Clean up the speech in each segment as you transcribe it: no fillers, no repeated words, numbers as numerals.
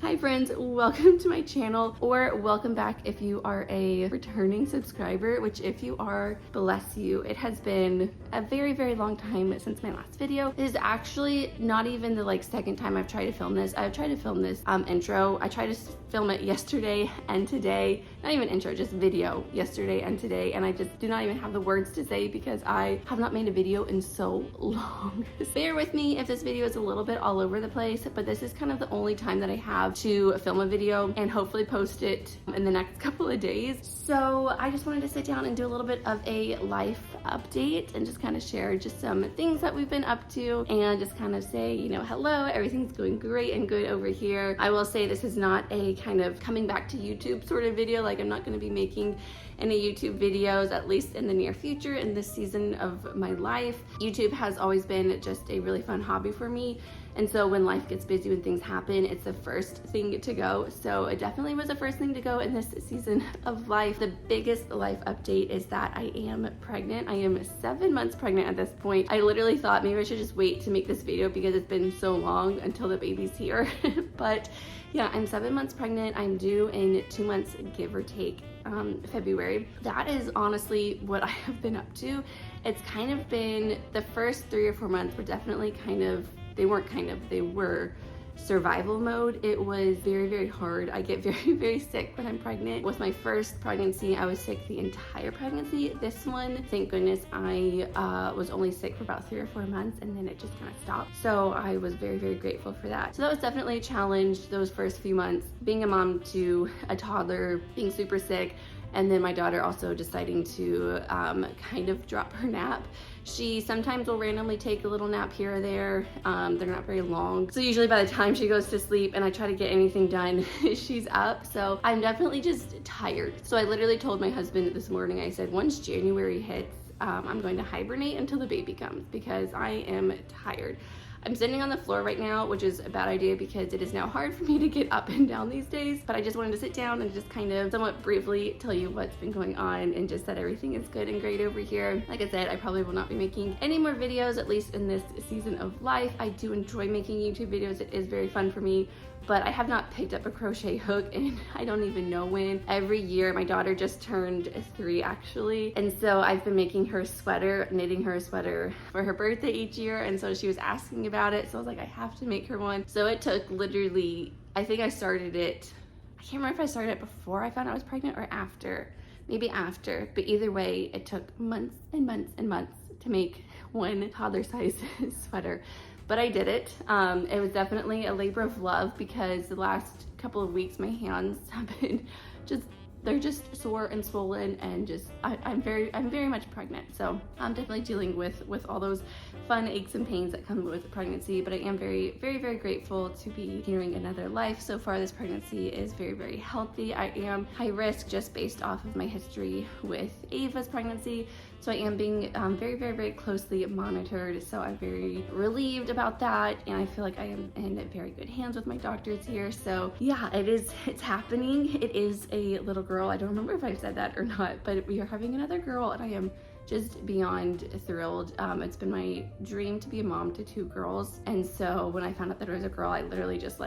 Hi friends, welcome to my channel, or welcome back if you are a returning subscriber, which if you are, bless you. It has been a very long time since my last video. This is actually not even the second time I've tried to film this. I've tried to film this intro. I tried to film it yesterday and today. Not even intro, just video yesterday and today, and I just do not even have the words to say because I have not made a video in so long. Bear with me if this video is a little bit all over the place, but this is kind of the only time that I have to film a video and hopefully post it in the next couple of days. So I just wanted to sit down and do a little bit of a life update and just kind of share just some things that we've been up to and just kind of say, you know, hello, everything's going great and good over here. I will say this is not a kind of coming back to YouTube sort of video. Like, I'm not going to be making any YouTube videos, at least in the near future, in this season of my life. YouTube has always been just a really fun hobby for me. And so when life gets busy, when things happen, it's the first thing to go. So it definitely was the first thing to go in this season of life. The biggest life update is that I am pregnant. I am 7 months pregnant at this point. I literally thought maybe I should just wait to make this video because it's been so long until the baby's here. But yeah, I'm 7 months pregnant. I'm due in 2 months, give or take, February. That is honestly what I have been up to. It's kind of been, the first 3 or 4 months were definitely they were survival mode. It was very hard. I get very sick when I'm pregnant. With my first pregnancy, I was sick the entire pregnancy. This one, thank goodness, I was only sick for about 3 or 4 months and then it just kind of stopped. So I was very grateful for that. So that was definitely a challenge those first few months, being a mom to a toddler, being super sick, and then my daughter also deciding to kind of drop her nap. She sometimes will randomly take a little nap here or there. They're not very long. So usually by the time she goes to sleep and I try to get anything done, she's up. So I'm definitely just tired. So I literally told my husband this morning, I said, once January hits, I'm going to hibernate until the baby comes because I am tired. I'm sitting on the floor right now, which is a bad idea because it is now hard for me to get up and down these days, but I just wanted to sit down and just kind of somewhat briefly tell you what's been going on and just that everything is good and great over here. Like I said, I probably will not be making any more videos, at least in this season of life. I do enjoy making YouTube videos. It is very fun for me, but I have not picked up a crochet hook and I don't even know when. Every year, my daughter just turned 3 actually, and so I've been making her sweater, knitting her a sweater for her birthday each year, and so she was asking about it, so I was like, I have to make her one. So it took literally, I think I started it, I can't remember if I started it before I found out I was pregnant or after, maybe after, but either way, it took months and months and months to make one toddler size sweater. But I did it. It was definitely a labor of love because the last couple of weeks my hands have been they're just sore and swollen, and just I'm very much pregnant. So I'm definitely dealing with all those fun aches and pains that come with pregnancy, but I am very grateful to be hearing another life. So far this pregnancy is very healthy. I am high risk just based off of my history with Ava's pregnancy. So I am being very closely monitored. So I'm very relieved about that. And I feel like I am in very good hands with my doctors here. So yeah, it's happening. It is a little girl. I don't remember if I've said that or not, but we are having another girl and I am just beyond thrilled. It's been my dream to be a mom to 2 girls. And so when I found out that it was a girl, I literally just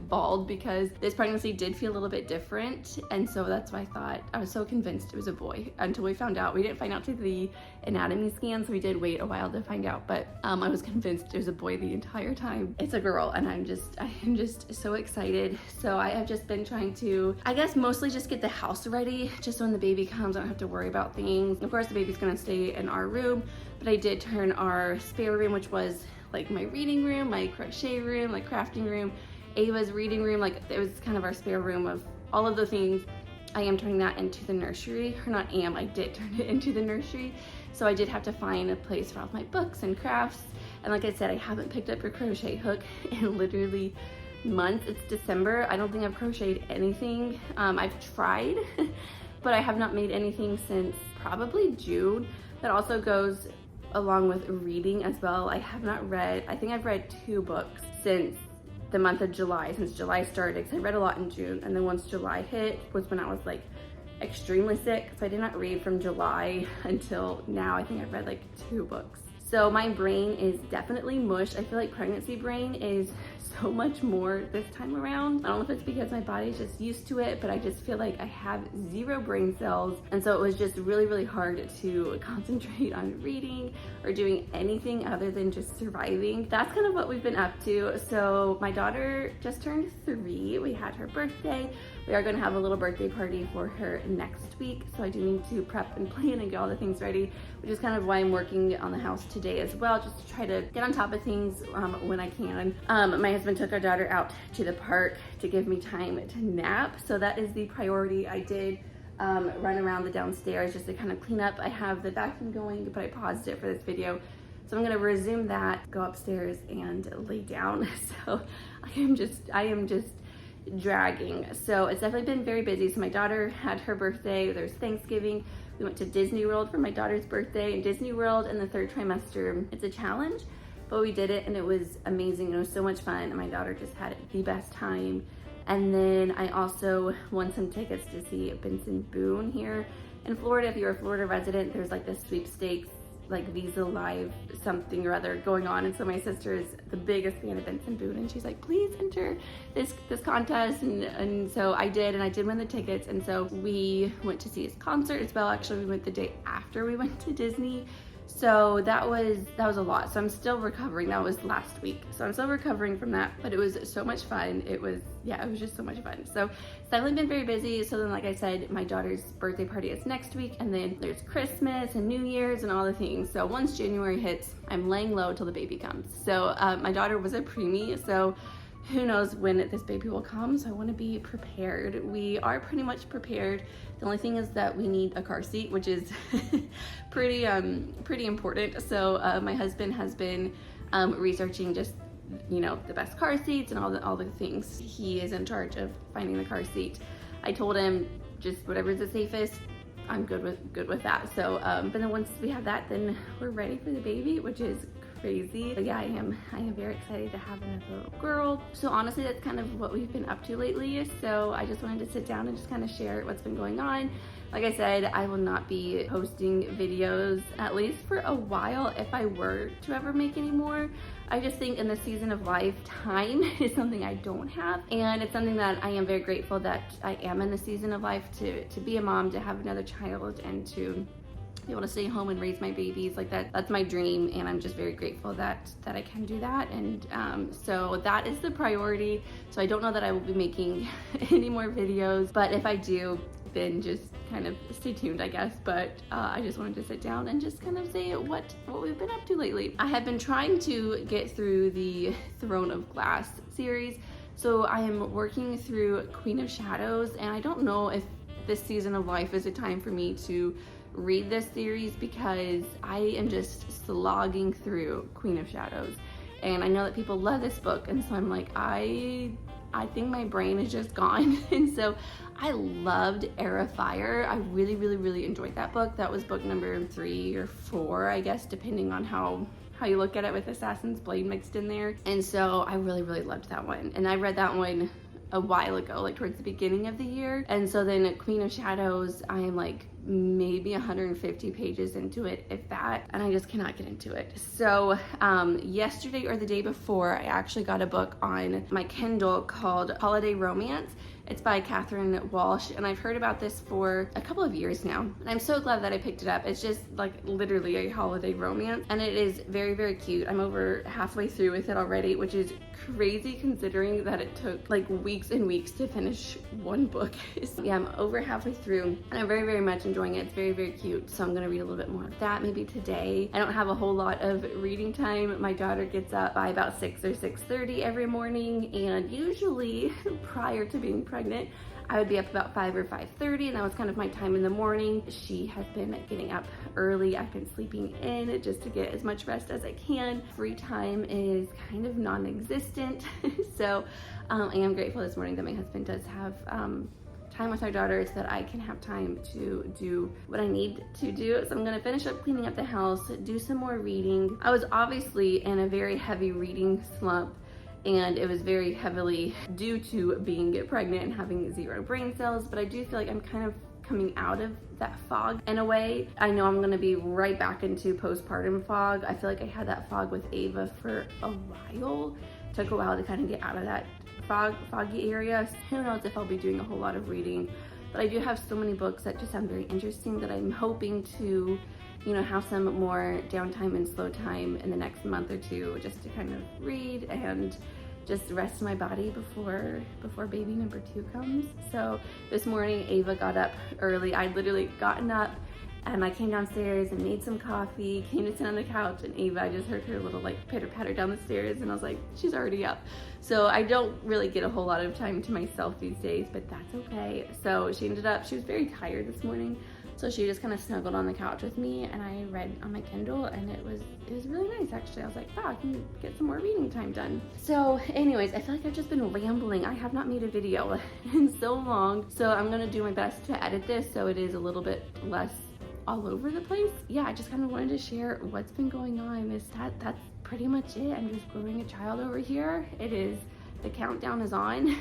bawled because this pregnancy did feel a little bit different. And so that's why I thought, I was so convinced it was a boy until we found out. We didn't find out to the anatomy scan, so we did wait a while to find out, but I was convinced it was a boy the entire time. It's a girl, and I am just so excited. So I have just been trying to, I guess, mostly just get the house ready, just so when the baby comes, I don't have to worry about things. Of course, the baby's gonna stay in our room, but I did turn our spare room, which was my reading room, my crochet room, crafting room, Ava's reading room, it was kind of our spare room of all of the things. I am turning that into the nursery, or not am, I did turn it into the nursery. So I did have to find a place for all of my books and crafts. And like I said, I haven't picked up a crochet hook in literally months. It's December. I don't think I've crocheted anything. I've tried, but I have not made anything since probably June. That also goes along with reading as well. I have not read, I think I've read 2 books since the month of July, since July started, because I read a lot in June, and then once July hit was when I was extremely sick, so I did not read from July until now. I think I've read 2 books. So my brain is definitely mush. I feel like pregnancy brain is so much more this time around. I don't know if it's because my body's just used to it, but I just feel like I have 0 brain cells. And so it was just really, really hard to concentrate on reading or doing anything other than just surviving. That's kind of what we've been up to. So my daughter just turned 3. We had her birthday. We are going to have a little birthday party for her next week. So I do need to prep and plan and get all the things ready, which is kind of why I'm working on the house today as well, just to try to get on top of things when I can. My husband took our daughter out to the park to give me time to nap. So that is the priority. I did run around the downstairs just to kind of clean up. I have the vacuum going, but I paused it for this video. So I'm gonna resume that, go upstairs and lay down. So I am just dragging. So it's definitely been very busy. So my daughter had her birthday, there's Thanksgiving. We went to Disney World for my daughter's birthday, and Disney World in the 3rd trimester, it's a challenge, but we did it and it was amazing. It was so much fun and my daughter just had the best time. And then I also won some tickets to see Benson Boone here in Florida. If you're a Florida resident, there's like this sweepstakes, like Visa Live something or other going on. And so my sister is the biggest fan of Benson Boone, and she's like, please enter this contest. And so I did, and I did win the tickets. And so we went to see his concert as well. Actually, we went the day after we went to Disney. So that was a lot. So I'm still recovering. That was last week. So I'm still recovering from that, but it was so much fun. It was just so much fun. So it's definitely been very busy. So then, like I said, my daughter's birthday party is next week, and then there's Christmas and New Year's and all the things. So once January hits, I'm laying low till the baby comes. So my daughter was a preemie, so who knows when this baby will come. So I want to be prepared. We are pretty much prepared. The only thing is that we need a car seat, which is pretty important. So my husband has been researching just, you know, the best car seats and all the things. He is in charge of finding the car seat. I told him just whatever's the safest, I'm good with that. So but then once we have that, then we're ready for the baby, which is crazy. But yeah, I am very excited to have another little girl. So honestly, that's kind of what we've been up to lately. So I just wanted to sit down and just kind of share what's been going on. Like I said, I will not be posting videos, at least for a while, if I were to ever make any more. I just think in the season of life, time is something I don't have. And it's something that I am very grateful that I am in the season of life to be a mom, to have another child, and to be able to stay home and raise my babies. Like that's my dream, and I'm just very grateful that I can do that. And so that is the priority. So I don't know that I will be making any more videos, but if I do, then just kind of stay tuned, I guess. But I just wanted to sit down and just kind of say what we've been up to lately. I have been trying to get through the Throne of Glass series. So I am working through Queen of Shadows, and I don't know if this season of life is a time for me to read this series, because I am just slogging through Queen of Shadows. And I know that people love this book, and so I'm like, I think my brain is just gone. And so I loved Heir of Fire. I really enjoyed that book. That was book number 3 or 4, I guess, depending on how you look at it, with Assassin's Blade mixed in there. And so I really loved that one. And I read that one a while ago, like towards the beginning of the year. And so then Queen of Shadows, I am like maybe 150 pages into it, if that, and I just cannot get into it. So yesterday or the day before, I actually got a book on my Kindle called Holiday Romance. It's by Catherine Walsh, and I've heard about this for a couple of years now, and I'm so glad that I picked it up. It's just like literally a holiday romance, and it is very cute. I'm over halfway through with it already, which is crazy considering that it took like weeks and weeks to finish one book. So yeah, I'm over halfway through, and I'm very much enjoying it. It's very cute, so I'm gonna read a little bit more of that maybe today. I don't have a whole lot of reading time. My daughter gets up by about 6 or 6:30 every morning, and usually prior to being pregnant, I would be up about 5 or 5:30, and that was kind of my time in the morning. She has been getting up early. I've been sleeping in just to get as much rest as I can. Free time is kind of non-existent. So I am grateful this morning that my husband does have time with our daughter, so that I can have time to do what I need to do. So I'm gonna finish up cleaning up the house, do some more reading. I was obviously in a very heavy reading slump, and it was very heavily due to being pregnant and having 0 brain cells, but I do feel like I'm kind of coming out of that fog in a way. I know I'm gonna be right back into postpartum fog. I feel like I had that fog with Ava for a while, took a while to kind of get out of that foggy area. Who knows if I'll be doing a whole lot of reading, but I do have so many books that just sound very interesting that I'm hoping to, you know, have some more downtime and slow time in the next month or two just to kind of read and just rest my body before baby number 2 comes. So this morning Ava got up early. I'd literally gotten up and I came downstairs and made some coffee, came to sit on the couch, and Ava, I just heard her little like pitter patter down the stairs, and I was like, she's already up. So I don't really get a whole lot of time to myself these days, but that's okay. So she ended up, she was very tired this morning, so she just kind of snuggled on the couch with me, and I read on my Kindle, and it was really nice actually. I was like, wow, I can get some more reading time done. So anyways, I feel like I've just been rambling. I have not made a video in so long, so I'm gonna do my best to edit this so it is a little bit less all over the place. Yeah, I just kind of wanted to share what's been going on. That's pretty much it. I'm just growing a child over here. It is, the countdown is on.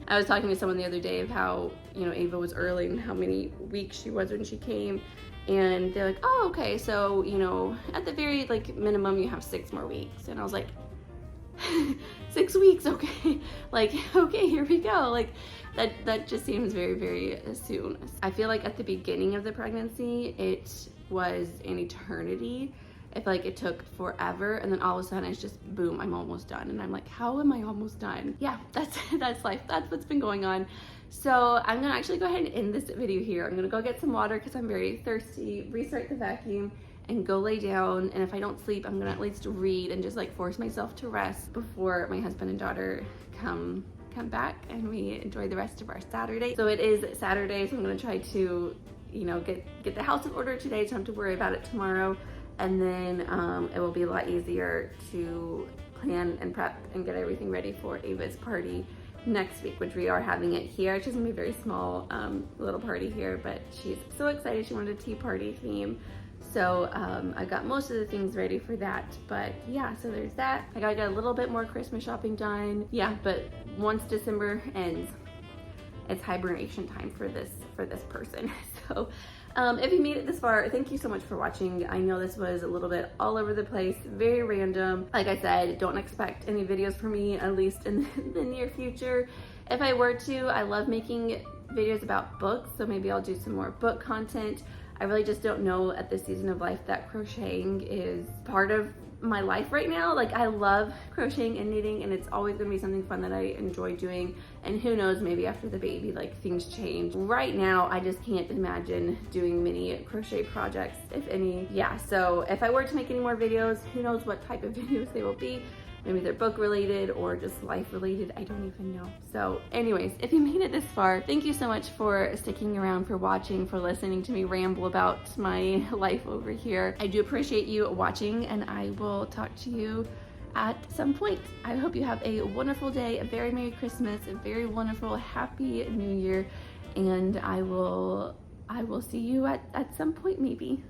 I was talking to someone the other day of how, you know, Ava was early and how many weeks she was when she came, and they're like, oh, okay, so, you know, at the very like minimum you have 6 more weeks. And I was like, 6 weeks, okay, like, okay, here we go. Like that just seems very, very soon. I feel like at the beginning of the pregnancy it was an eternity. I feel like it took forever, and then all of a sudden it's just boom, I'm almost done, and I'm like, how am I almost done? Yeah, that's life. That's what's been going on. So I'm gonna actually go ahead and end this video here. I'm gonna go get some water because I'm very thirsty, restart the vacuum, and go lay down. And if I don't sleep, I'm gonna at least read and just like force myself to rest before my husband and daughter come back and we enjoy the rest of our Saturday. So it is Saturday, so I'm gonna try to, you know, get the house in order today, so I don't have to worry about it tomorrow. And then it will be a lot easier to plan and prep and get everything ready for Ava's party next week, which we are having it here. It's just gonna be a very small little party here, but she's so excited. She wanted a tea party theme. So I got most of the things ready for that, but yeah, so there's that. I gotta get a little bit more Christmas shopping done. Yeah, but once December ends, it's hibernation time for this person. So if you made it this far, thank you so much for watching. I know this was a little bit all over the place, very random. Like I said, don't expect any videos from me, at least in the near future. If I were to, I love making videos about books, so maybe I'll do some more book content. I really just don't know at this season of life that crocheting is part of my life right now. Like, I love crocheting and knitting, and it's always gonna be something fun that I enjoy doing. And who knows, maybe after the baby, like, things change. Right now, I just can't imagine doing many crochet projects, if any. Yeah, so if I were to make any more videos, who knows what type of videos they will be. Maybe they're book related or just life related, I don't even know. So anyways, if you made it this far, thank you so much for sticking around, for watching, for listening to me ramble about my life over here. I do appreciate you watching, and I will talk to you at some point. I hope you have a wonderful day, a very Merry Christmas, a very wonderful Happy New Year, and I will see you at some point maybe.